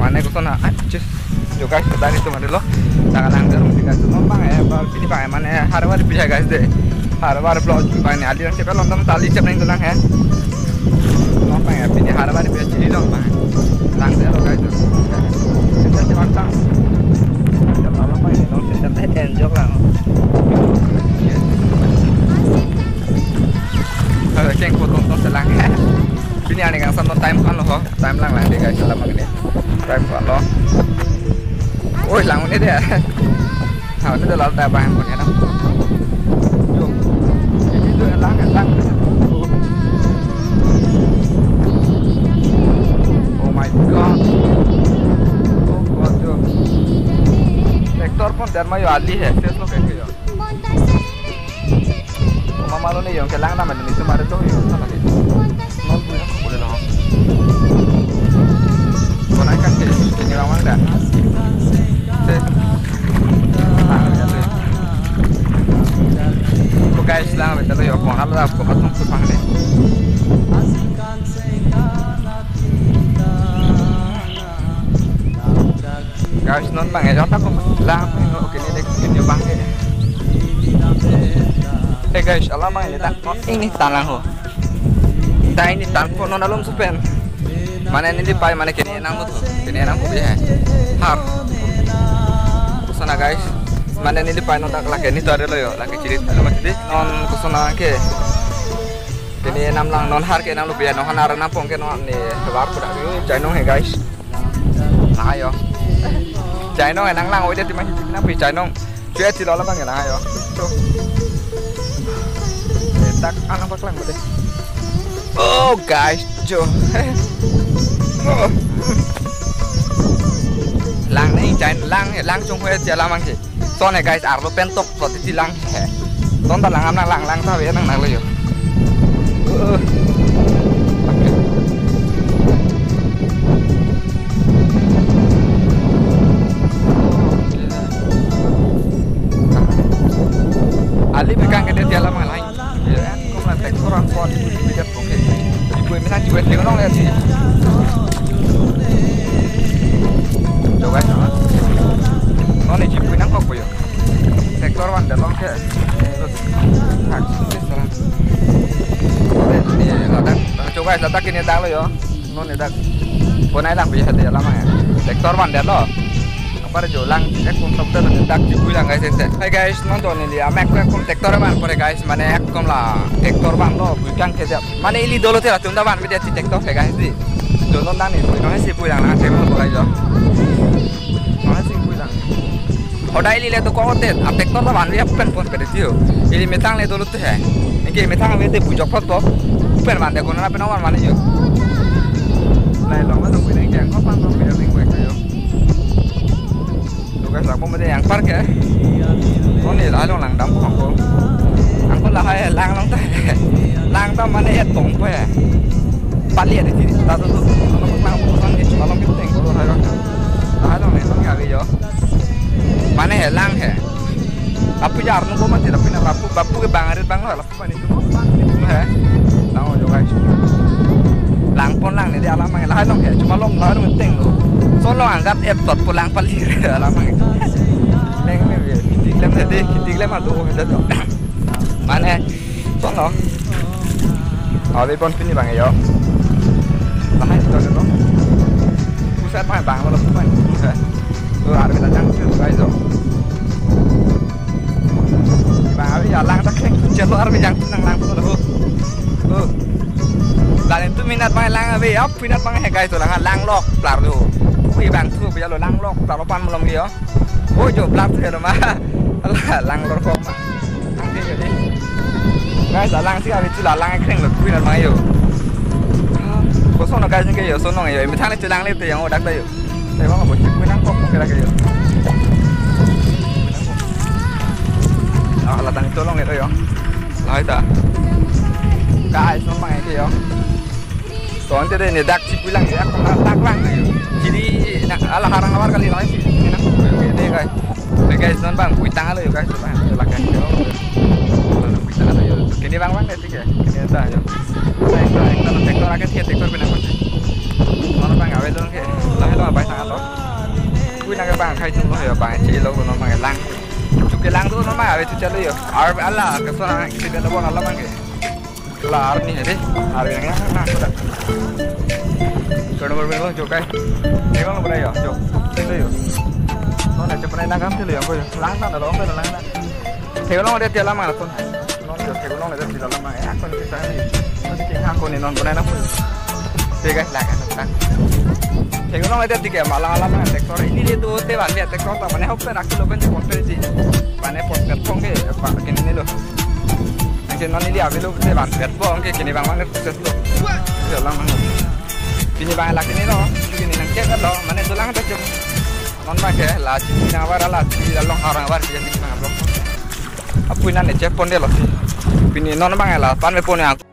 Mana ko sana just jo guys tadi itu mana lo tangan langgar mesti guys nombang ya ini pak mana harwar bisa guys deh harwar vlog pak ini aliran siapa lontong tali siapa yang tulang ya nombang ya ini harwar bisa jadi dong pak langgar lo guys kita siapa tang siapa apa ini dong siapa enjok lah kalau ceng potong selang ya ini ada yang sama time kan lo time lang deh guys selama ini time kan lo ôi lăng ini dia hảo nó là ta bàn một cái đó dùng cái tôi lăng oh my god oh god jo vector pun dan mayo ali hai ses lo kayak gitu mama lo nih yang ke lang nama ini cuma ada tuh yang salah gitu non punya aku boleh loh kau naikkan ke sini ramai dah ko guys lang betul yo ko hala ko patong ko pang deh guys non bang ya jota ko lang oke ni dek ini bang guys alam bang ya ini tanang ho ini tan ko non alum supen mana ini pai mana kini enang tuh kini enang ko ya har sana guys mana ini pai non tak lagi ini tuh ada lo yo lagi cerita lo masih non kusana ke kini enam lang non har ke enam lo biar non hanar nampung ke non nih keluar kuda dulu jai non he guys nah yo jai non enang lang udah timah hiji napi jai non cuy di lo bang ya nah yo tuh tak anak baklang udah oh guys cuy lang này chạy lang chung quê chạy làm ăn gì con này guys arlo pentok rồi thì lang hè con ta lang tao biết năng nào rồi ali pegang cái dia làm lain không là tek orang con bây giờ oke ibu ini kan juga dia ngomong lihat sih coba nó này chịu nắng không vậy sektor one để long ke hak besar ini letak coba letak ini dak lo yo non letak bonai lang bisa dia lama ya sektor one để lo apa jo lang ek kum dokter letak chịu lang guys ente hai guys nonton ini ya mek kum sektor one pore guys mane ek kum la sektor one lo bukan ke mane ili dolo tera tunda one video sektor ke guys di nonton dan itu nó sih pulang lah saya mau guys yo Oda ini lihat tuh kotet, apektor tuh banyak pen pun pedesio. Ini metang lihat dulu tuh ya. Ini metang lihat tuh bujok foto. Pen mana kono apa nomor mana yo. Này lòng nó dùng cái này chẳng có phăng không bây giờ mình quẹt rồi. Tụi cái sạc bông bên đây yang park ya. Có này là lòng làng đóng của họ. Anh có là hay lang lắm tay. Lang tao mana hết bông quẹ. Bắt liệt thì tao tuh nó mất lang bông sang đi. Nó lòng biết tình của tôi thôi rồi. Tao lòng này nó ngả cái gì mana he lang he bapu jar nunggu mati tapi na bapu ke bangarit bang lo lapu pani itu he lang ojo guys lang pon lang ni dia alam mang lah long he cuma long lah dong penting lo so lo angkat tot pulang palir alam mang leng ni kitik lem adu he dah mana so lo ở pon pini bang yo lah itu lo pusat mah bang lo lapu pani ada kita jangkau guys yo bang abi ya lang tak keng jatuh arbi jangkau nang lang tu loh dan itu minat bang lang abi up minat bang he guys tu lang lok pelar tu kui bang tu bây giờ lo lang lok pelar pan belum dia oh jo pelar tu ya mah lang lor kok mah lang dia jadi guys lang sih abi tu lang keng lo kui minat bang yo kosong guys ni ke yo sonong yo mi thang le lang le tu yang odak tu yo đây có một chiếc nắng không cái kia đó là tăng số long này thôi không nói ta cái số bằng cái không còn cái đây này đặc chiếc lăng này không đặc lăng này jadi là harang awar kali nói sih ini nang đây guys non bang kui tangan lo guys bang là cái kui tangan lo kini bang bang này tiga kini dah yo sektor akan sektor pinang non bang awe luôn ke lahe lo bai sang lo kui na ke bang khai chung lo yo bang chi lo non bang lang chu ke lang tu non bang awe chu chalo yo ar ala ke so na ke de lo ala bang ke la ar ni he de ar yang na ko da kono ber lo jo kai e lo ber yo jo chi lo yo non na che prai na gam chi lo yo ko lang na lo ko lang na thế nó để tiền lắm mà con nó được thế nó lại rất là lắm mà ác con cái sáng này nó chỉ hai con này nó con này nó thế cái là cái thế nó lại để tiền mà lắm mà thế có ini dia tuh teh bạn lihat teh kau tak mana hopper aku lo kan cuma sih mana pot phong ke pak kini ni lo nanti non ini dia lo teh bạn lihat phong ke kini bang banget sukses lo sudah lama kini bang lagi ni lo kini nang cek lo mana tu lang tu cuma non bang ke lah cini nawar lah cini long orang awar jadi cuma belum Apuin na cek pon dia loh. Pini non bang lah, pan me pon aku.